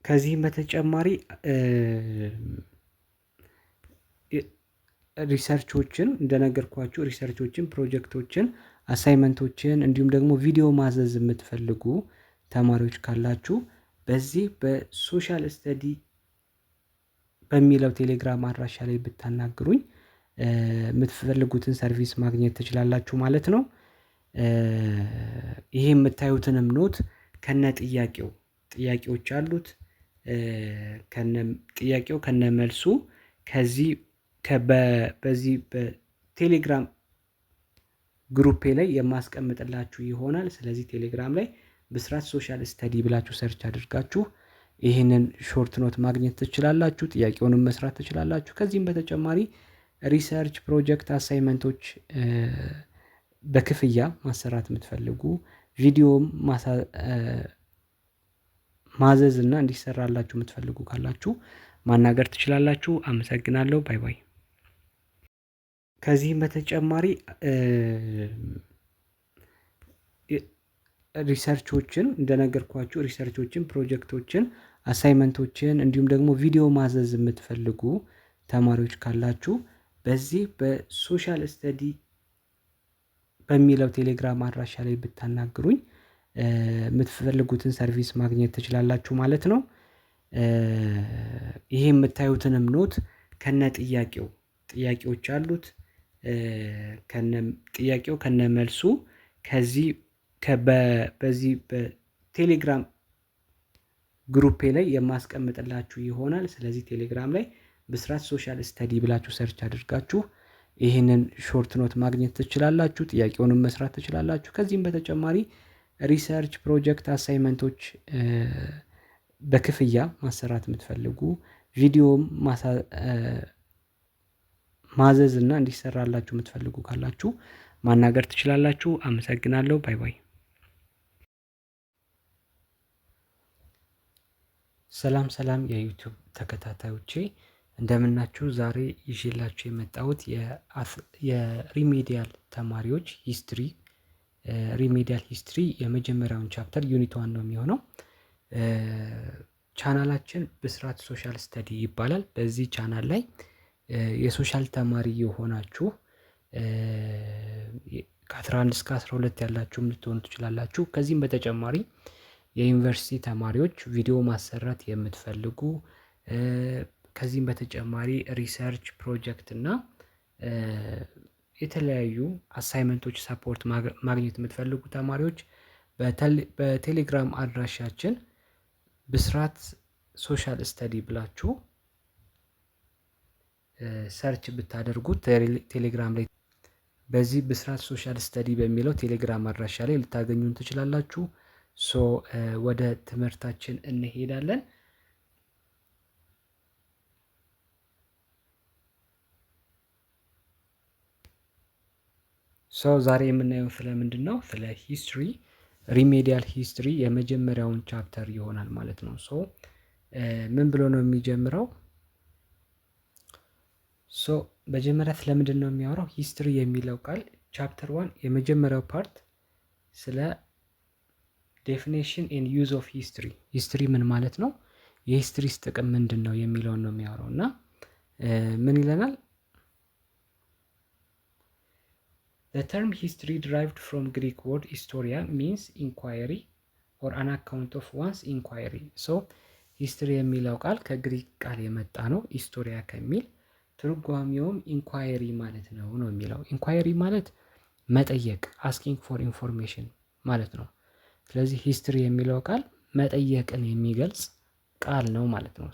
ከዚህም በተጨማሪ ሪሰርቾችን እንደነገርኳችሁ ሪሰርቾችን፣ ፕሮጀክቶችን፣ አሳይመንቶችን እንዲሁም ደግሞ ቪዲዮ ማዘዝ የምትፈልጉ ተማሪዎች ካላችሁ በዚህ በሶሻል ስተዲ በሚለው ቴሌግራም አድራሻ ላይ ብታናግሩኝ የምትፈልጉትን ሰርቪስ ማግኘት ትችላላችሁ ማለት ነው። ይሄ የምታዩትንም ኖት ከነ ጥያቄዎች አሉት። ጥያቄው ከነ መልሱ በዚህ በቴሌግራም ግሩፔ ላይ የማስቀምጥላችሁ ይሆናል። ስለዚህ ቴሌግራም ላይ ብስራት ሶሻል ስተዲ ብላችሁ ሰርች አድርጋችሁ ይህንን ሾርት ኖት ማግኘት ትችላላችሁ። ጥያቄውንም መስራት ትችላላችሁ። ከዚህም በተጨማሪ ሪሰርች፣ ፕሮጀክት፣ አሳይመንቶች በክፍያ ማሰራት የምትፈልጉ ቪዲዮም ማዘዝ እና እንዲሰራላችሁ የምትፈልጉ ካላችሁ ማናገር ትችላላችሁ። አመሰግናለሁ። ባይ ባይ። ከዚህም በተጨማሪ ሪሰርቾችን እንደነገርኳችሁ ሪሰርቾችን፣ ፕሮጀክቶችን፣ አሳይመንቶችን እንዲሁም ደግሞ ቪዲዮ ማዘዝ የምትፈልጉ ተማሪዎች ካላችሁ በዚህ በሶሻል ስተዲ በሚለው ቴሌግራም አድራሻ ላይ ብታናግሩኝ የምትፈልጉትን ሰርቪስ ማግኘት ትችላላችሁ ማለት ነው። ይሄ የምታዩትንም ኖት ከነ ጥያቄዎች አሉት። ጥያቄው ከነ መልሱ በዚህ በቴሌግራም ግሩፔ ላይ የማስቀምጥላችሁ ይሆናል። ስለዚህ ቴሌግራም ላይ ብስራት ሶሻል ስተዲ ብላችሁ ሰርች አድርጋችሁ ይህንን ሾርት ኖት ማግኘት ትችላላችሁ። ጥያቄውንም መስራት ትችላላችሁ። ከዚህም በተጨማሪ ሪሰርች፣ ፕሮጀክት፣ አሳይመንቶች በክፍያ ማሰራት የምትፈልጉ ቪዲዮም ማዘዝ እና እንዲሰራላችሁ የምትፈልጉ ካላችሁ ማናገር ትችላላችሁ። አመሰግናለሁ። ባይ ባይ። ሰላም የዩቲዩብ ተከታታዮቼ እንደምናችሁ። ዛሬ ይዤላችሁ የመጣሁት የሪሜዲያል ተማሪዎች ሂስትሪ ሪሜዲያል ሂስትሪ የመጀመሪያውን ቻፕተር ዩኒት 1 ነው የሚሆነው። ቻናላችን ብስራት ሶሻል ስተዲ ይባላል። በዚህ ቻናል ላይ የሶሻል ተማሪ የሆናችሁ ከ11 እስከ 12 ያላችሁም ልትሆኑ ትችላላችሁ። ከዚህም በተጨማሪ የዩኒቨርሲቲ ተማሪዎች ቪዲዮ ማሰራት የምትፈልጉ ከዚህም በተጨማሪ ሪሰርች፣ ፕሮጀክት እና የተለያዩ አሳይመንቶች ሰፖርት ማግኘት የምትፈልጉ ተማሪዎች በቴሌግራም አድራሻችን ብስራት ሶሻል ስተዲ ብላችሁ ሰርች ብታደርጉት ቴሌግራም ላይ በዚህ ብስራት ሶሻል ስተዲ በሚለው ቴሌግራም አድራሻ ላይ ልታገኙን ትችላላችሁ። ወደ ትምህርታችን እንሄዳለን። ዛሬ የምናየው ስለምንድን ነው? ስለ ሂስትሪ ሪሜዲያል ሂስትሪ የመጀመሪያውን ቻፕተር ይሆናል ማለት ነው። ምን ብሎ ነው የሚጀምረው? መጀመሪያ ስለምንድን ነው የሚያወራው? ሂስትሪ የሚለው ቃል ቻፕተር 1 የመጀመሪያው ፓርት ስለ ዴፊኔሽን ኤንድ ዩዝ ኦፍ ሂስትሪ ሂስትሪ ምን ማለት ነው፣ የሂስትሪስ ጥቅም ምንድን ነው የሚለውን ነው የሚያወራው እና ምን ይለናል? The term history derived from Greek word historia means inquiry or an account of one's inquiry. ሂስትሪ የሚለው ቃል ከግሪክ ቃል የመጣ ነው፣ ሂስቶሪያ ከሚል ትርጓሜውም ኢንኳየሪ ማለት ነው የሚለው። ኢንኳየሪ ማለት መጠየቅ፣ አስኪንግ ፎር ኢንፎርሜሽን ማለት ነው። ስለዚህ ሂስትሪ የሚለው ቃል መጠየቅን የሚገልጽ ቃል ነው ማለት ነው።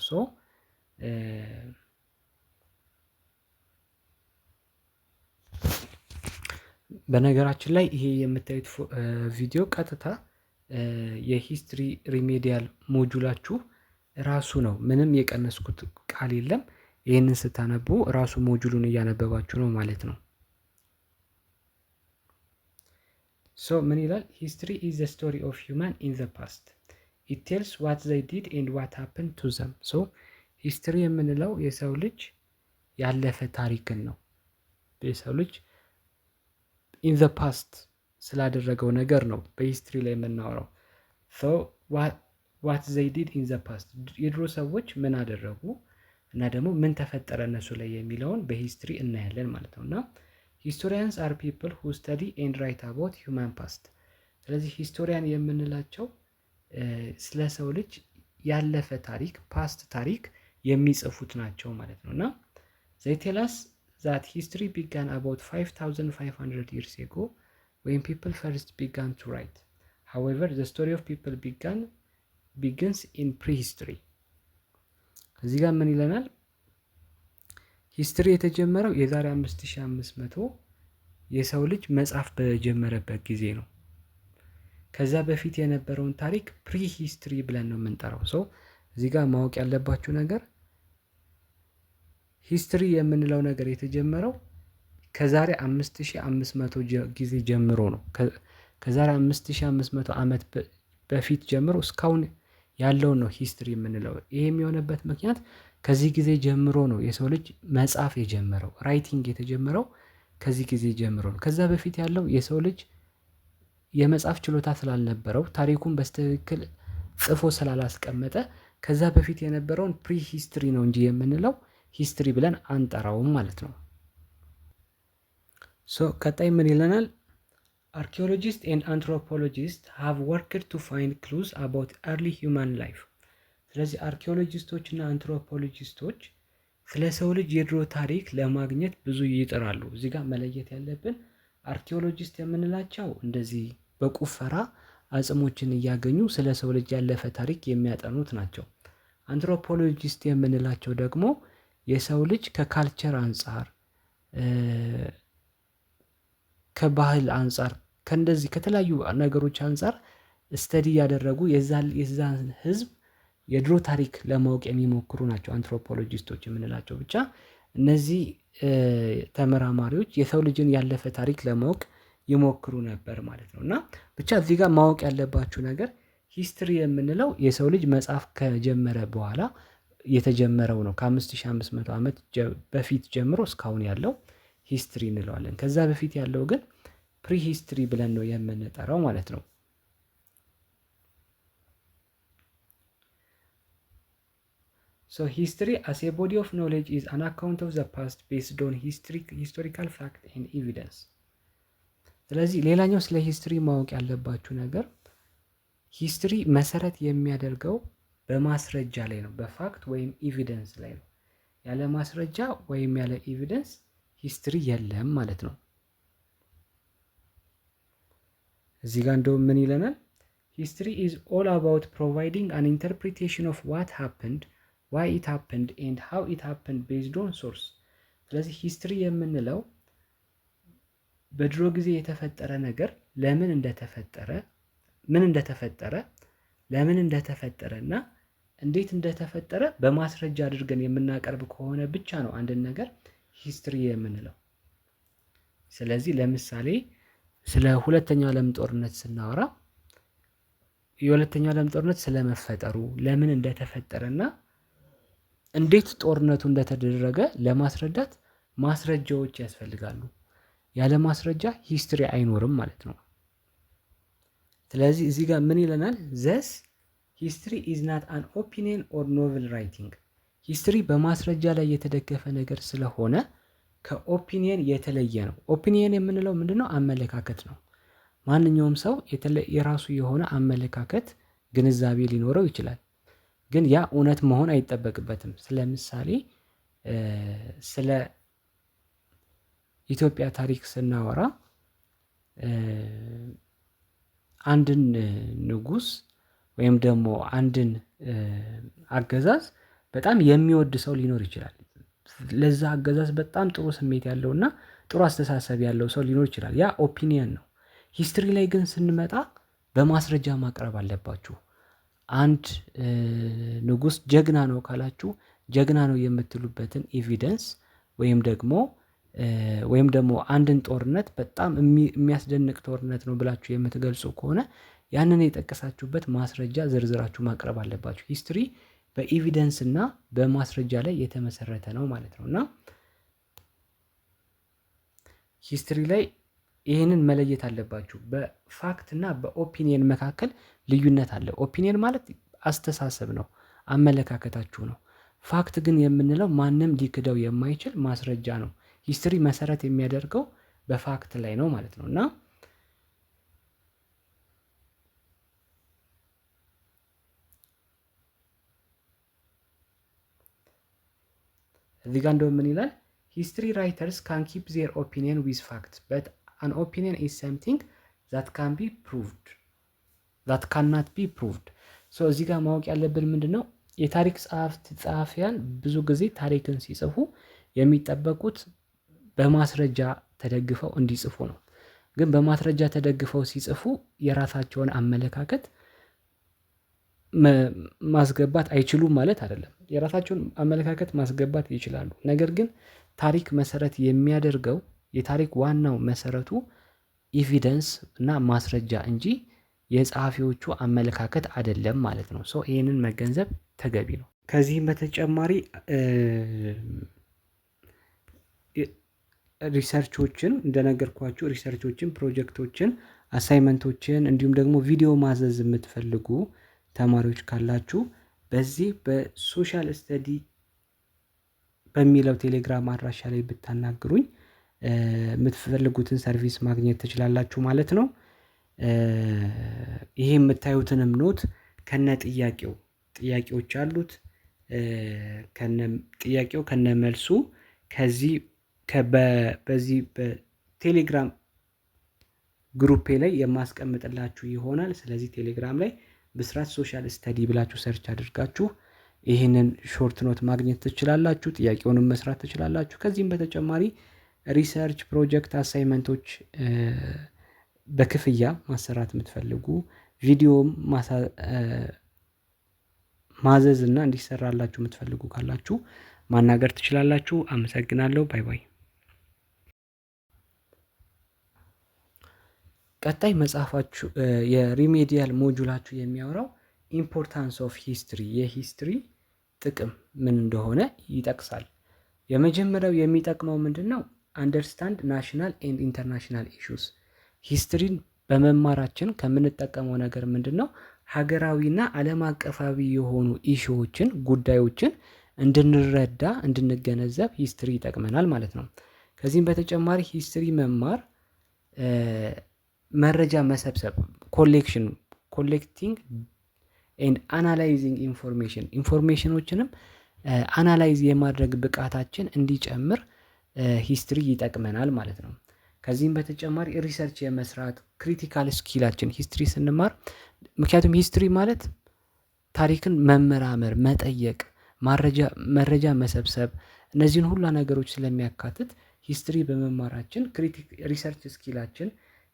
በነገራችን ላይ ይሄ የምታዩት ቪዲዮ ቀጥታ የሂስትሪ ሪሜዲያል ሞጁላችሁ ራሱ ነው። ምንም የቀነስኩት ቃል የለም። ይህንን ስታነቡ ራሱ ሞጁሉን እያነበባችሁ ነው ማለት ነው። ምን ይላል? ሂስትሪ ኢዝ ዘ ስቶሪ ኦፍ ሂውማን ኢን ዘ ፓስት ኢት ቴልስ ዋት ዘይ ዲድ ኤንድ ዋት ሃፕን ቱ ዘም። ሂስትሪ የምንለው የሰው ልጅ ያለፈ ታሪክን ነው። የሰው ልጅ ኢን ዘ ፓስት ስላደረገው ነገር ነው በሂስትሪ ላይ የምናወራው። ዋት ዘይ ዲድ ኢን ዘ ፓስት የድሮ ሰዎች ምን አደረጉ እና ደግሞ ምን ተፈጠረ እነሱ ላይ የሚለውን በሂስትሪ እናያለን ማለት ነው። እና ሂስቶሪያንስ አር ፒፕል ሁ ስተዲ ኤንድ ራይት አባውት ሂውማን ፓስት። ስለዚህ ሂስቶሪያን የምንላቸው ስለ ሰው ልጅ ያለፈ ታሪክ ፓስት ታሪክ የሚጽፉት ናቸው ማለት ነው። እና ዘይ ቴል አስ ዛት ሂስትሪ ቢጋን አባውት 5500 years ago when people first began to write. However, the story of people begins in prehistory. እዚህ ጋር ምን ይለናል? ሂስትሪ የተጀመረው የዛሬ 5500 የሰው ልጅ መጻፍ በጀመረበት ጊዜ ነው። ከዛ በፊት የነበረውን ታሪክ ፕሪ ሂስትሪ ብለን ነው የምንጠራው። ሰው እዚህ ጋር ማወቅ ያለባችሁ ነገር ሂስትሪ የምንለው ነገር የተጀመረው ከዛሬ 5500 ጊዜ ጀምሮ ነው። ከዛሬ 5500 ዓመት በፊት ጀምሮ እስካሁን ያለውን ነው ሂስትሪ የምንለው። ይሄ የሚሆነበት ምክንያት ከዚህ ጊዜ ጀምሮ ነው የሰው ልጅ መጻፍ የጀመረው። ራይቲንግ የተጀመረው ከዚህ ጊዜ ጀምሮ ነው። ከዛ በፊት ያለው የሰው ልጅ የመጻፍ ችሎታ ስላልነበረው ታሪኩን በስትክክል ጽፎ ስላላስቀመጠ ከዛ በፊት የነበረውን ፕሪ ሂስትሪ ነው እንጂ የምንለው ሂስትሪ ብለን አንጠራውም ማለት ነው። ቀጣይ ምን ይለናል? አርኪኦሎጂስት ኤንድ አንትሮፖሎጂስት ሃቭ ወርክድ ቱ ፋይንድ ክሉዝ አባውት ኤርሊ ሂውማን ላይፍ። ስለዚህ አርኪኦሎጂስቶች እና አንትሮፖሎጂስቶች ስለ ሰው ልጅ የድሮ ታሪክ ለማግኘት ብዙ ይጥራሉ። እዚህ ጋር መለየት ያለብን አርኪኦሎጂስት የምንላቸው እንደዚህ በቁፈራ አጽሞችን እያገኙ ስለ ሰው ልጅ ያለፈ ታሪክ የሚያጠኑት ናቸው። አንትሮፖሎጂስት የምንላቸው ደግሞ የሰው ልጅ ከካልቸር አንጻር ከባህል አንጻር ከእንደዚህ ከተለያዩ ነገሮች አንጻር ስተዲ ያደረጉ የዛን ህዝብ የድሮ ታሪክ ለማወቅ የሚሞክሩ ናቸው አንትሮፖሎጂስቶች የምንላቸው። ብቻ እነዚህ ተመራማሪዎች የሰው ልጅን ያለፈ ታሪክ ለማወቅ ይሞክሩ ነበር ማለት ነው። እና ብቻ እዚህ ጋር ማወቅ ያለባችሁ ነገር ሂስትሪ የምንለው የሰው ልጅ መጻፍ ከጀመረ በኋላ የተጀመረው ነው። ከ5500 ዓመት በፊት ጀምሮ እስካሁን ያለው ሂስትሪ እንለዋለን። ከዛ በፊት ያለው ግን ፕሪ ሂስትሪ ብለን ነው የምንጠራው ማለት ነው። So history as a body of knowledge is an account of the past based on historical fact and evidence. ስለዚህ ሌላኛው ስለ ሂስትሪ ማወቅ ያለባችሁ ነገር ሂስትሪ መሰረት የሚያደርገው በማስረጃ ላይ ነው፣ በፋክት ወይም ኤቪደንስ ላይ ነው። ያለ ማስረጃ ወይም ያለ ኤቪደንስ ሂስትሪ የለም ማለት ነው። እዚህ ጋር እንደውም ምን ይለናል? ሂስትሪ is all about providing an interpretation of what happened, why it happened and how it happened based on source. ስለዚህ ሂስትሪ የምንለው በድሮ ጊዜ የተፈጠረ ነገር ለምን እንደተፈጠረ፣ ምን እንደተፈጠረ፣ ለምን እንደተፈጠረ እና እንዴት እንደተፈጠረ በማስረጃ አድርገን የምናቀርብ ከሆነ ብቻ ነው አንድን ነገር ሂስትሪ የምንለው። ስለዚህ ለምሳሌ ስለ ሁለተኛው ዓለም ጦርነት ስናወራ የሁለተኛው ዓለም ጦርነት ስለመፈጠሩ ለምን እንደተፈጠረና እንዴት ጦርነቱ እንደተደረገ ለማስረዳት ማስረጃዎች ያስፈልጋሉ። ያለ ማስረጃ ሂስትሪ አይኖርም ማለት ነው። ስለዚህ እዚህ ጋር ምን ይለናል? ዘስ ሂስትሪ ኢዝ ናት አን ኦፒኒየን ኦር ኖቨል ራይቲንግ። ሂስትሪ በማስረጃ ላይ የተደገፈ ነገር ስለሆነ ከኦፒኒየን የተለየ ነው። ኦፒኒየን የምንለው ምንድነው? አመለካከት ነው። ማንኛውም ሰው የራሱ የሆነ አመለካከት ግንዛቤ ሊኖረው ይችላል፣ ግን ያ እውነት መሆን አይጠበቅበትም። ስለምሳሌ ስለ ኢትዮጵያ ታሪክ ስናወራ አንድን ንጉስ ወይም ደግሞ አንድን አገዛዝ በጣም የሚወድ ሰው ሊኖር ይችላል። ለዛ አገዛዝ በጣም ጥሩ ስሜት ያለውና ጥሩ አስተሳሰብ ያለው ሰው ሊኖር ይችላል። ያ ኦፒኒየን ነው። ሂስትሪ ላይ ግን ስንመጣ በማስረጃ ማቅረብ አለባችሁ። አንድ ንጉስ ጀግና ነው ካላችሁ ጀግና ነው የምትሉበትን ኤቪደንስ ወይም ደግሞ አንድን ጦርነት በጣም የሚያስደንቅ ጦርነት ነው ብላችሁ የምትገልጹ ከሆነ ያንን የጠቀሳችሁበት ማስረጃ ዝርዝራችሁ ማቅረብ አለባችሁ። ሂስትሪ በኤቪደንስ እና በማስረጃ ላይ የተመሰረተ ነው ማለት ነው። እና ሂስትሪ ላይ ይህንን መለየት አለባችሁ። በፋክት እና በኦፒኒየን መካከል ልዩነት አለ። ኦፒኒየን ማለት አስተሳሰብ ነው፣ አመለካከታችሁ ነው። ፋክት ግን የምንለው ማንም ሊክደው የማይችል ማስረጃ ነው። ሂስትሪ መሰረት የሚያደርገው በፋክት ላይ ነው ማለት ነው። እና እዚህ ጋር እንደው ምን ይላል? ሂስትሪ ራይተርስ ካን ኪፕ ዜር ኦፒኒየን ዊዝ ፋክት በት አን ኦፒኒየን ኢዝ ሰምቲንግ ዛት ካን ቢ ፕሩቭድ ዛት ካናት ቢ ፕሩቭድ። ሶ እዚህ ጋር ማወቅ ያለብን ምንድን ነው? የታሪክ ጸሐፊያን ብዙ ጊዜ ታሪክን ሲጽፉ የሚጠበቁት በማስረጃ ተደግፈው እንዲጽፉ ነው። ግን በማስረጃ ተደግፈው ሲጽፉ የራሳቸውን አመለካከት ማስገባት አይችሉም ማለት አይደለም። የራሳቸውን አመለካከት ማስገባት ይችላሉ። ነገር ግን ታሪክ መሰረት የሚያደርገው የታሪክ ዋናው መሰረቱ ኤቪደንስ እና ማስረጃ እንጂ የጸሐፊዎቹ አመለካከት አይደለም ማለት ነው። ሶ ይህንን መገንዘብ ተገቢ ነው። ከዚህም በተጨማሪ ሪሰርቾችን እንደነገርኳችሁ ሪሰርቾችን፣ ፕሮጀክቶችን፣ አሳይመንቶችን እንዲሁም ደግሞ ቪዲዮ ማዘዝ የምትፈልጉ ተማሪዎች ካላችሁ በዚህ በሶሻል ስተዲ በሚለው ቴሌግራም አድራሻ ላይ ብታናግሩኝ የምትፈልጉትን ሰርቪስ ማግኘት ትችላላችሁ ማለት ነው። ይሄ የምታዩትንም ኖት ከነ ጥያቄዎች አሉት። ጥያቄው ከነ መልሱ በዚህ በቴሌግራም ግሩፔ ላይ የማስቀምጥላችሁ ይሆናል። ስለዚህ ቴሌግራም ላይ ብስራት ሶሻል ስተዲ ብላችሁ ሰርች አድርጋችሁ ይህንን ሾርት ኖት ማግኘት ትችላላችሁ። ጥያቄውንም መስራት ትችላላችሁ። ከዚህም በተጨማሪ ሪሰርች፣ ፕሮጀክት፣ አሳይመንቶች በክፍያ ማሰራት የምትፈልጉ ቪዲዮም ማዘዝ እና እንዲሰራላችሁ የምትፈልጉ ካላችሁ ማናገር ትችላላችሁ። አመሰግናለሁ። ባይ ባይ። ቀጣይ መጽሐፋችሁ የሪሜዲያል ሞጁላችሁ የሚያወራው ኢምፖርታንስ ኦፍ ሂስትሪ የሂስትሪ ጥቅም ምን እንደሆነ ይጠቅሳል። የመጀመሪያው የሚጠቅመው ምንድን ነው? አንደርስታንድ ናሽናል ኤንድ ኢንተርናሽናል ኢሹስ። ሂስትሪን በመማራችን ከምንጠቀመው ነገር ምንድን ነው? ሀገራዊና ዓለም አቀፋዊ የሆኑ ኢሹዎችን፣ ጉዳዮችን እንድንረዳ እንድንገነዘብ ሂስትሪ ይጠቅመናል ማለት ነው። ከዚህም በተጨማሪ ሂስትሪ መማር መረጃ መሰብሰብ ኮሌክቲንግ ኤንድ አናላይዚንግ ኢንፎርሜሽኖችንም አናላይዝ የማድረግ ብቃታችን እንዲጨምር ሂስትሪ ይጠቅመናል ማለት ነው። ከዚህም በተጨማሪ ሪሰርች የመስራት ክሪቲካል ስኪላችን ሂስትሪ ስንማር፣ ምክንያቱም ሂስትሪ ማለት ታሪክን መመራመር፣ መጠየቅ፣ መረጃ መሰብሰብ እነዚህን ሁላ ነገሮች ስለሚያካትት ሂስትሪ በመማራችን ሪሰርች ስኪላችን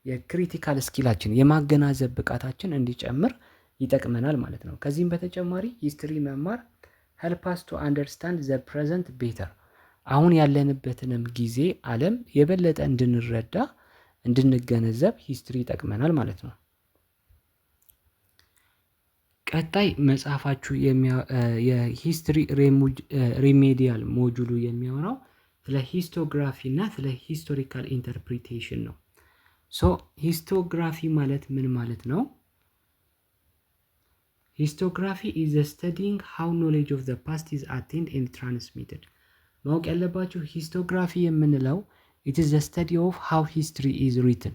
የክሪቲካል ስኪላችን የማገናዘብ ብቃታችን እንዲጨምር ይጠቅመናል ማለት ነው። ከዚህም በተጨማሪ ሂስትሪ መማር help us to understand the present better አሁን ያለንበትንም ጊዜ ዓለም የበለጠ እንድንረዳ እንድንገነዘብ ሂስትሪ ይጠቅመናል ማለት ነው። ቀጣይ መጽሐፋችሁ የሂስትሪ ሪሜዲያል ሞጁሉ የሚያወራው ስለ ሂስቶግራፊ እና ስለ ሂስቶሪካል ኢንተርፕሪቴሽን ነው። ሶ ሂስቶግራፊ ማለት ምን ማለት ነው? ሂስቶግራፊ is the studying how knowledge of the past is attained and transmitted። ማወቅ ያለባችሁ ሂስቶግራፊ የምንለው it is the study of how history is written።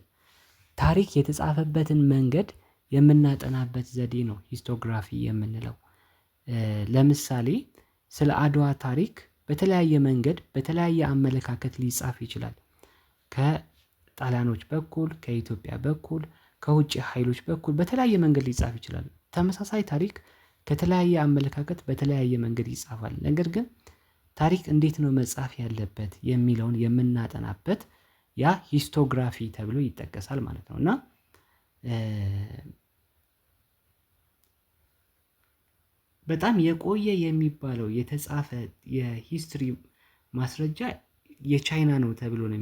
ታሪክ የተጻፈበትን መንገድ የምናጠናበት ዘዴ ነው ሂስቶግራፊ የምንለው። ለምሳሌ ስለ አድዋ ታሪክ በተለያየ መንገድ በተለያየ አመለካከት ሊጻፍ ይችላል። ከጣሊያኖች በኩል፣ ከኢትዮጵያ በኩል፣ ከውጭ ኃይሎች በኩል በተለያየ መንገድ ሊጻፍ ይችላል። ተመሳሳይ ታሪክ ከተለያየ አመለካከት በተለያየ መንገድ ይጻፋል። ነገር ግን ታሪክ እንዴት ነው መጻፍ ያለበት የሚለውን የምናጠናበት ያ ሂስቶግራፊ ተብሎ ይጠቀሳል ማለት ነው። እና በጣም የቆየ የሚባለው የተጻፈ የሂስትሪ ማስረጃ የቻይና ነው ተብሎ ነው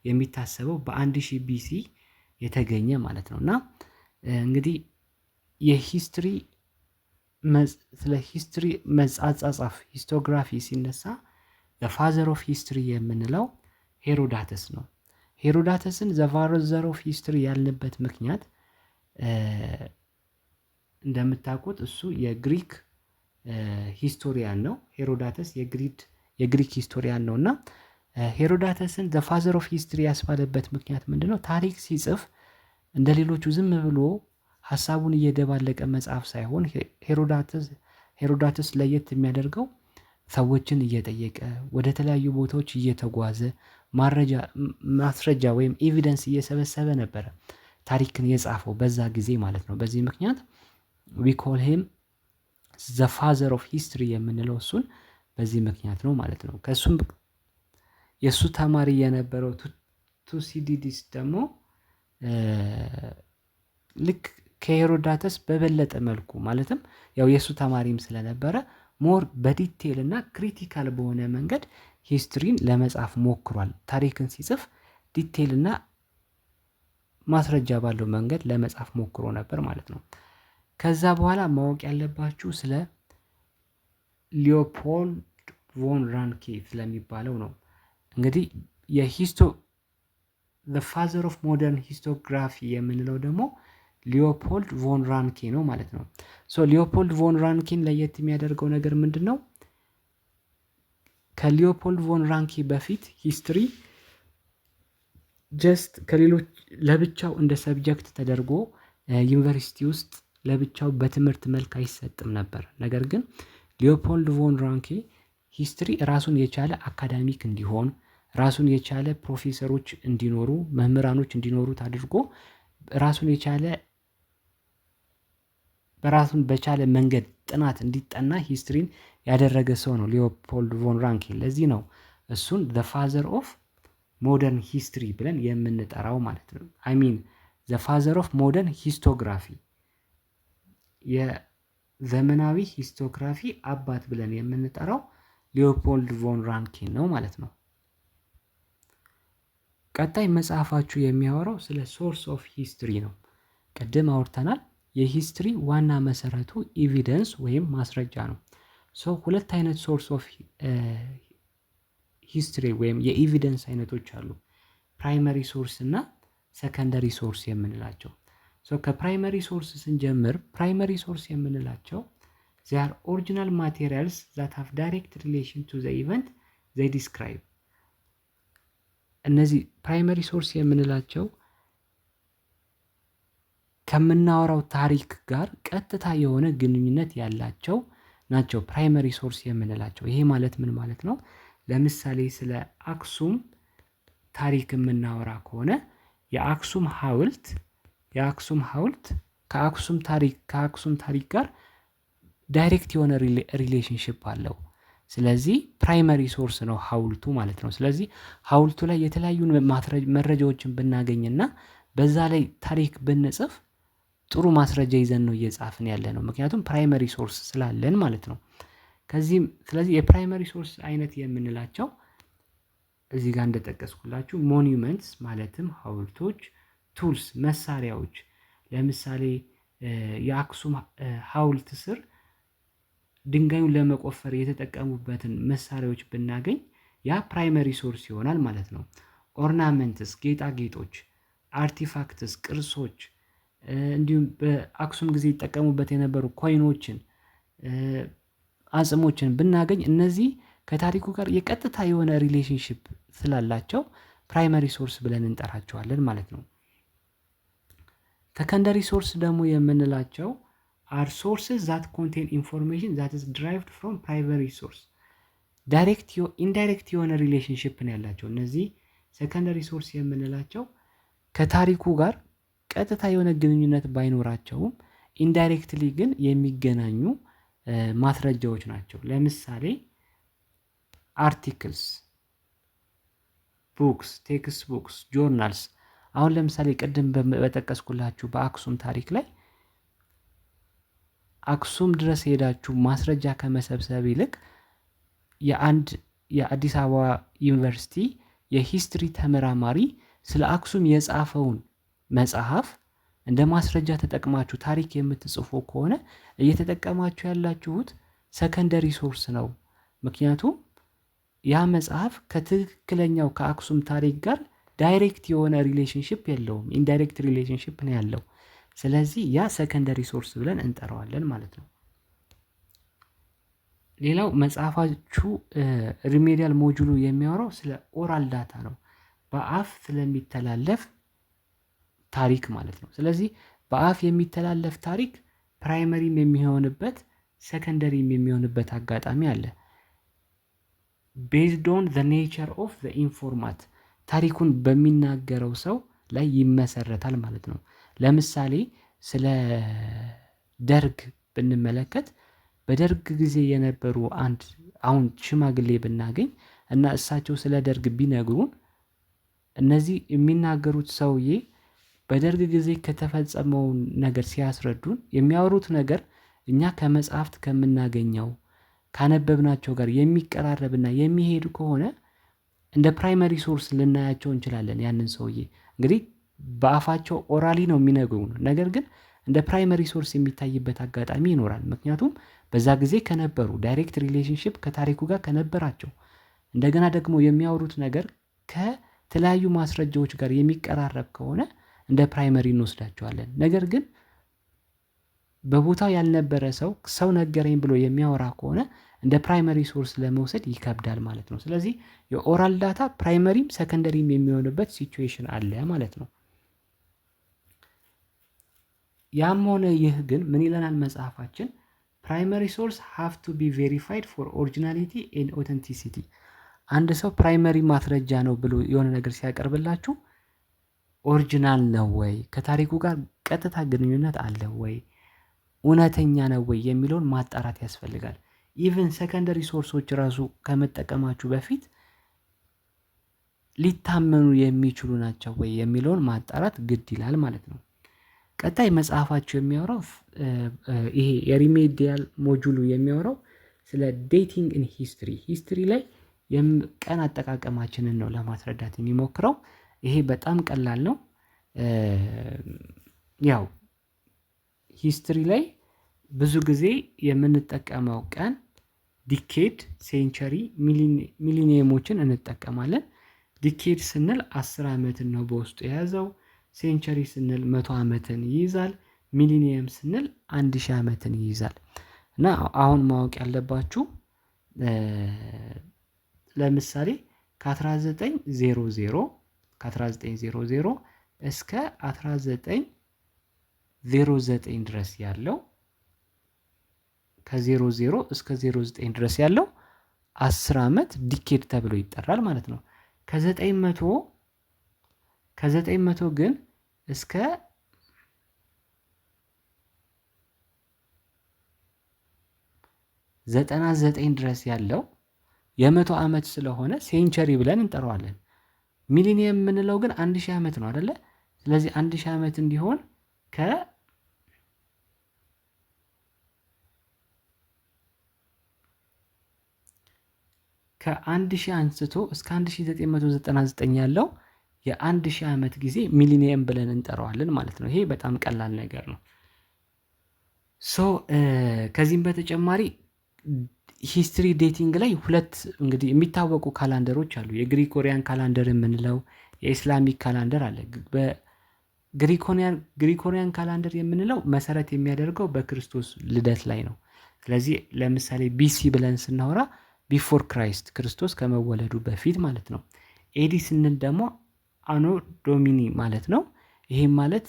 የሚታሰበው በ1000 ቢሲ የተገኘ ማለት ነው። እና እንግዲህ ስለ ሂስትሪ መጻጻፍ ሂስቶግራፊ ሲነሳ ፋዘር ኦፍ ሂስትሪ የምንለው ሄሮዳተስ ነው። ሄሮዳተስን ፋዘር ኦፍ ሂስትሪ ያልንበት ምክንያት እንደምታውቁት እሱ የግሪክ ሂስቶሪያን ነው። ሄሮዳተስ የግሪክ ሂስቶሪያን ነው እና ሄሮዳተስን ዘ ፋዘር ኦፍ ሂስትሪ ያስባለበት ምክንያት ምንድነው? ታሪክ ሲጽፍ እንደ ሌሎቹ ዝም ብሎ ሀሳቡን እየደባለቀ መጽሐፍ ሳይሆን ሄሮዳተስ ለየት የሚያደርገው ሰዎችን እየጠየቀ ወደ ተለያዩ ቦታዎች እየተጓዘ ማስረጃ ወይም ኤቪደንስ እየሰበሰበ ነበረ ታሪክን የጻፈው በዛ ጊዜ ማለት ነው። በዚህ ምክንያት ዊ ኮል ሂም ዘ ፋዘር ኦፍ ሂስትሪ የምንለው እሱን በዚህ ምክንያት ነው ማለት ነው። ከእሱም የእሱ ተማሪ የነበረው ቱሲዲዲስ ደግሞ ልክ ከሄሮዳተስ በበለጠ መልኩ ማለትም ያው የእሱ ተማሪም ስለነበረ ሞር በዲቴል እና ክሪቲካል በሆነ መንገድ ሂስትሪን ለመጻፍ ሞክሯል። ታሪክን ሲጽፍ ዲቴል እና ማስረጃ ባለው መንገድ ለመጻፍ ሞክሮ ነበር ማለት ነው። ከዛ በኋላ ማወቅ ያለባችሁ ስለ ሊዮፖልድ ቮን ራንኬ ስለሚባለው ነው። እንግዲህ the father of modern ሂስቶግራፊ የምንለው ደግሞ ሊዮፖልድ ቮን ራንኬ ነው ማለት ነው። ሊዮፖልድ ቮን ራንኬን ለየት የሚያደርገው ነገር ምንድን ነው? ከሊዮፖልድ ቮን ራንኬ በፊት ሂስትሪ ጀስት ከሌሎች ለብቻው እንደ ሰብጀክት ተደርጎ ዩኒቨርሲቲ ውስጥ ለብቻው በትምህርት መልክ አይሰጥም ነበር። ነገር ግን ሊዮፖልድ ቮን ራንኬ ሂስትሪ ራሱን የቻለ አካዳሚክ እንዲሆን ራሱን የቻለ ፕሮፌሰሮች እንዲኖሩ መምህራኖች እንዲኖሩት አድርጎ ራሱን የቻለ በራሱን በቻለ መንገድ ጥናት እንዲጠና ሂስትሪን ያደረገ ሰው ነው ሊዮፖልድ ቮን ራንኬ። ለዚህ ነው እሱን the father of modern history ብለን የምንጠራው ማለት ነው። I mean the father of modern histography የዘመናዊ ሂስቶግራፊ አባት ብለን የምንጠራው ሊዮፖልድ ቮን ራንኬ ነው ማለት ነው። ቀጣይ መጽሐፋችሁ የሚያወራው ስለ ሶርስ ኦፍ ሂስትሪ ነው። ቅድም አውርተናል። የሂስትሪ ዋና መሰረቱ ኤቪደንስ ወይም ማስረጃ ነው። ሁለት አይነት ሶርስ ኦፍ ሂስትሪ ወይም የኤቪደንስ አይነቶች አሉ። ፕራይመሪ ሶርስ እና ሰከንደሪ ሶርስ የምንላቸው። ከፕራይመሪ ሶርስ ስንጀምር ፕራይመሪ ሶርስ የምንላቸው they are original materials that have direct relation to the event they describe። እነዚህ ፕራይመሪ ሶርስ የምንላቸው ከምናወራው ታሪክ ጋር ቀጥታ የሆነ ግንኙነት ያላቸው ናቸው ፕራይመሪ ሶርስ የምንላቸው። ይሄ ማለት ምን ማለት ነው? ለምሳሌ ስለ አክሱም ታሪክ የምናወራ ከሆነ የአክሱም ሐውልት ከአክሱም ታሪክ ጋር ዳይሬክት የሆነ ሪሌሽንሽፕ አለው። ስለዚህ ፕራይመሪ ሶርስ ነው ሐውልቱ ማለት ነው። ስለዚህ ሐውልቱ ላይ የተለያዩ መረጃዎችን ብናገኝና በዛ ላይ ታሪክ ብንጽፍ ጥሩ ማስረጃ ይዘን ነው እየጻፍን ያለ ነው። ምክንያቱም ፕራይመሪ ሶርስ ስላለን ማለት ነው። ስለዚህ የፕራይመሪ ሶርስ አይነት የምንላቸው እዚህ ጋር እንደጠቀስኩላችሁ ሞኒዩመንትስ ማለትም ሐውልቶች፣ ቱልስ መሳሪያዎች። ለምሳሌ የአክሱም ሐውልት ስር ድንጋዩን ለመቆፈር የተጠቀሙበትን መሳሪያዎች ብናገኝ ያ ፕራይመሪ ሶርስ ይሆናል ማለት ነው። ኦርናመንትስ ጌጣጌጦች፣ አርቲፋክትስ ቅርሶች፣ እንዲሁም በአክሱም ጊዜ ይጠቀሙበት የነበሩ ኮይኖችን፣ አጽሞችን ብናገኝ እነዚህ ከታሪኩ ጋር የቀጥታ የሆነ ሪሌሽንሽፕ ስላላቸው ፕራይመሪ ሶርስ ብለን እንጠራቸዋለን ማለት ነው። ሰከንደሪ ሶርስ ደግሞ የምንላቸው are sources that contain information that is derived from primary source ኢንዳይሬክት የሆነ ሪሌሽንሽፕ ነው ያላቸው። እነዚህ ሰከንደሪ ሶርስ የምንላቸው ከታሪኩ ጋር ቀጥታ የሆነ ግንኙነት ባይኖራቸውም ኢንዳይሬክትሊ ግን የሚገናኙ ማስረጃዎች ናቸው። ለምሳሌ አርቲክልስ፣ ቡክስ፣ ቴክስት ቡክስ፣ ጆርናልስ። አሁን ለምሳሌ ቅድም በጠቀስኩላችሁ በአክሱም ታሪክ ላይ አክሱም ድረስ ሄዳችሁ ማስረጃ ከመሰብሰብ ይልቅ የአዲስ አበባ ዩኒቨርሲቲ የሂስትሪ ተመራማሪ ስለ አክሱም የጻፈውን መጽሐፍ እንደ ማስረጃ ተጠቅማችሁ ታሪክ የምትጽፉ ከሆነ እየተጠቀማችሁ ያላችሁት ሰከንደሪ ሶርስ ነው። ምክንያቱም ያ መጽሐፍ ከትክክለኛው ከአክሱም ታሪክ ጋር ዳይሬክት የሆነ ሪሌሽንሽፕ የለውም፣ ኢንዳይሬክት ሪሌሽንሽፕ ነው ያለው። ስለዚህ ያ ሰከንደሪ ሶርስ ብለን እንጠራዋለን ማለት ነው። ሌላው መጽሐፋችሁ ሪሜዲያል ሞጁሉ የሚያወራው ስለ ኦራል ዳታ ነው፣ በአፍ ስለሚተላለፍ ታሪክ ማለት ነው። ስለዚህ በአፍ የሚተላለፍ ታሪክ ፕራይመሪም የሚሆንበት ሰከንደሪም የሚሆንበት አጋጣሚ አለ። ቤዝድ ኦን ዘ ኔቸር ኦፍ ዘ ኢንፎርማት ታሪኩን በሚናገረው ሰው ላይ ይመሰረታል ማለት ነው። ለምሳሌ ስለ ደርግ ብንመለከት በደርግ ጊዜ የነበሩ አንድ አሁን ሽማግሌ ብናገኝ እና እሳቸው ስለ ደርግ ቢነግሩን እነዚህ የሚናገሩት ሰውዬ በደርግ ጊዜ ከተፈጸመው ነገር ሲያስረዱን የሚያወሩት ነገር እኛ ከመጽሐፍት ከምናገኘው ካነበብናቸው ጋር የሚቀራረብና የሚሄድ ከሆነ እንደ ፕራይመሪ ሶርስ ልናያቸው እንችላለን። ያንን ሰውዬ እንግዲህ በአፋቸው ኦራሊ ነው የሚነግሩን፣ ነገር ግን እንደ ፕራይመሪ ሶርስ የሚታይበት አጋጣሚ ይኖራል። ምክንያቱም በዛ ጊዜ ከነበሩ ዳይሬክት ሪሌሽንሽፕ ከታሪኩ ጋር ከነበራቸው እንደገና ደግሞ የሚያወሩት ነገር ከተለያዩ ማስረጃዎች ጋር የሚቀራረብ ከሆነ እንደ ፕራይመሪ እንወስዳቸዋለን። ነገር ግን በቦታው ያልነበረ ሰው ነገረኝ ብሎ የሚያወራ ከሆነ እንደ ፕራይመሪ ሶርስ ለመውሰድ ይከብዳል ማለት ነው። ስለዚህ የኦራል ዳታ ፕራይመሪም ሰከንደሪም የሚሆንበት ሲቹዌሽን አለ ማለት ነው። ያም ሆነ ይህ ግን ምን ይለናል መጽሐፋችን? ፕራይመሪ ሶርስ ሃቭ ቱ ቢ ቬሪፋይድ ፎር ኦሪጂናሊቲ ኤንድ ኦተንቲሲቲ። አንድ ሰው ፕራይመሪ ማስረጃ ነው ብሎ የሆነ ነገር ሲያቀርብላችሁ ኦሪጂናል ነው ወይ፣ ከታሪኩ ጋር ቀጥታ ግንኙነት አለ ወይ፣ እውነተኛ ነው ወይ የሚለውን ማጣራት ያስፈልጋል። ኢቨን ሰከንደሪ ሶርሶች ራሱ ከመጠቀማችሁ በፊት ሊታመኑ የሚችሉ ናቸው ወይ የሚለውን ማጣራት ግድ ይላል ማለት ነው። ቀጣይ መጽሐፋችሁ የሚያወራው ይሄ የሪሜዲያል ሞጁሉ የሚያወራው ስለ ዴቲንግ ኢን ሂስትሪ ላይ ቀን አጠቃቀማችንን ነው ለማስረዳት የሚሞክረው። ይሄ በጣም ቀላል ነው። ያው ሂስትሪ ላይ ብዙ ጊዜ የምንጠቀመው ቀን ዲኬድ፣ ሴንቸሪ፣ ሚሊኒየሞችን እንጠቀማለን። ዲኬድ ስንል 10 ዓመትን ነው በውስጡ የያዘው። ሴንቸሪ ስንል 100 ዓመትን ይይዛል። ሚሊኒየም ስንል 1000 ዓመትን ይይዛል። እና አሁን ማወቅ ያለባችሁ ለምሳሌ ከ1900 እስከ 1909 ድረስ ያለው ከ00 እስከ 09 ድረስ ያለው 10 ዓመት ዲኬድ ተብሎ ይጠራል ማለት ነው። ከ900 ግን እስከ 99 ድረስ ያለው የ100 ዓመት ስለሆነ ሴንቸሪ ብለን እንጠራዋለን። ሚሊኒየም የምንለው ግን 1000 ዓመት ነው አይደለ? ስለዚህ 1000 ዓመት እንዲሆን ከ1000 አንስቶ እስከ 1999 ያለው የ1000 ዓመት ጊዜ ሚሊኒየም ብለን እንጠራዋለን ማለት ነው። ይሄ በጣም ቀላል ነገር ነው። ከዚህም በተጨማሪ ሂስትሪ ዴቲንግ ላይ ሁለት እንግዲህ የሚታወቁ ካላንደሮች አሉ። የግሪኮሪያን ካላንደር የምንለው የኢስላሚክ ካላንደር አለ። በግሪኮሪያን ካላንደር የምንለው መሰረት የሚያደርገው በክርስቶስ ልደት ላይ ነው። ስለዚህ ለምሳሌ ቢሲ ብለን ስናወራ ቢፎር ክራይስት ክርስቶስ ከመወለዱ በፊት ማለት ነው። ኤዲ ስንል ደግሞ አኖ ዶሚኒ ማለት ነው። ይህም ማለት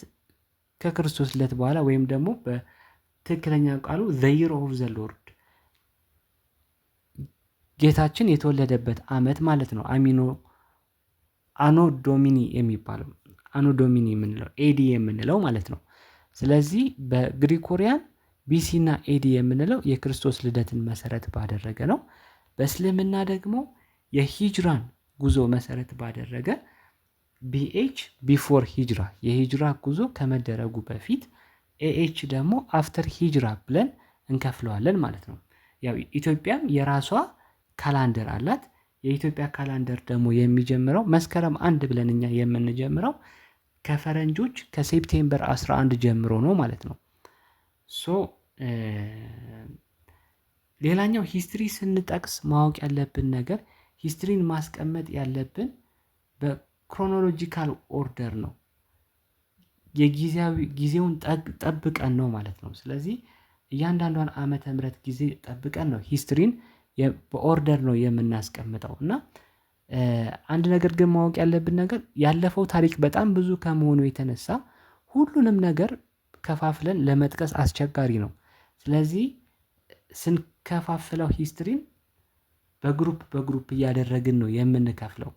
ከክርስቶስ ልደት በኋላ ወይም ደግሞ በትክክለኛ ቃሉ ዘ ይር ኦፍ ዘ ሎርድ ጌታችን የተወለደበት ዓመት ማለት ነው። አኖ ዶሚኒ የሚባለው አኖ ዶሚኒ የምንለው ኤዲ የምንለው ማለት ነው። ስለዚህ በግሪኮሪያን ቢሲ እና ኤዲ የምንለው የክርስቶስ ልደትን መሰረት ባደረገ ነው። በእስልምና ደግሞ የሂጅራን ጉዞ መሰረት ባደረገ ቢኤች ቢፎር ሂጅራ የሂጅራ ጉዞ ከመደረጉ በፊት፣ ኤኤች ደግሞ አፍተር ሂጅራ ብለን እንከፍለዋለን ማለት ነው። ያው ኢትዮጵያም የራሷ ካላንደር አላት። የኢትዮጵያ ካላንደር ደግሞ የሚጀምረው መስከረም 1 ብለን እኛ የምንጀምረው ከፈረንጆች ከሴፕቴምበር 11 ጀምሮ ነው ማለት ነው። ሌላኛው ሂስትሪ ስንጠቅስ ማወቅ ያለብን ነገር ሂስትሪን ማስቀመጥ ያለብን በክሮኖሎጂካል ኦርደር ነው። ጊዜውን ጠብቀን ነው ማለት ነው። ስለዚህ እያንዳንዷን ዓመተ ምህረት ጊዜ ጠብቀን ነው ሂስትሪን በኦርደር ነው የምናስቀምጠው። እና አንድ ነገር ግን ማወቅ ያለብን ነገር ያለፈው ታሪክ በጣም ብዙ ከመሆኑ የተነሳ ሁሉንም ነገር ከፋፍለን ለመጥቀስ አስቸጋሪ ነው። ስለዚህ ስንከፋፍለው ሂስትሪን በግሩፕ እያደረግን ነው የምንከፍለው።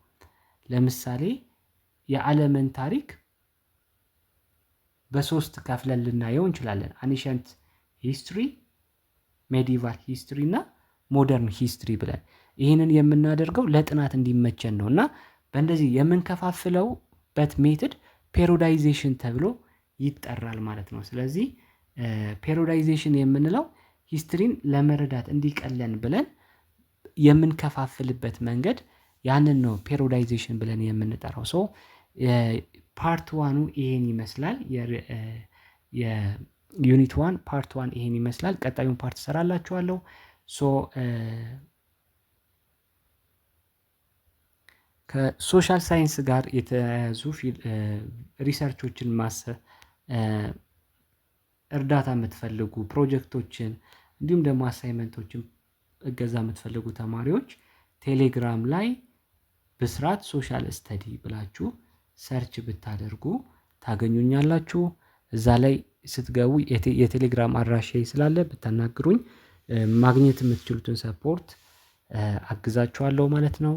ለምሳሌ የዓለምን ታሪክ በሶስት ከፍለን ልናየው እንችላለን። አንሸንት ሂስትሪ፣ ሜዲቫል ሂስትሪ እና ሞደርን ሂስትሪ ብለን ይህንን የምናደርገው ለጥናት እንዲመቸን ነው። እና በእንደዚህ የምንከፋፍለውበት ሜትድ ፔሪዮዳይዜሽን ተብሎ ይጠራል ማለት ነው። ስለዚህ ፔሪዮዳይዜሽን የምንለው ሂስትሪን ለመረዳት እንዲቀለን ብለን የምንከፋፍልበት መንገድ ያንን ነው ፔሪዮዳይዜሽን ብለን የምንጠራው። ሶ ፓርት ዋኑ ይሄን ይመስላል። የዩኒት ዋን ፓርት ዋን ይሄን ይመስላል። ቀጣዩን ፓርት እሰራላችኋለሁ። ሶ ከሶሻል ሳይንስ ጋር የተያያዙ ሪሰርቾችን እርዳታ የምትፈልጉ ፕሮጀክቶችን እንዲሁም ደግሞ አሳይመንቶችን እገዛ የምትፈልጉ ተማሪዎች ቴሌግራም ላይ ብስራት ሶሻል ስተዲ ብላችሁ ሰርች ብታደርጉ ታገኙኛላችሁ። እዛ ላይ ስትገቡ የቴሌግራም አድራሻዬ ስላለ ብታናግሩኝ ማግኘት የምትችሉትን ሰፖርት አግዛችኋለሁ ማለት ነው።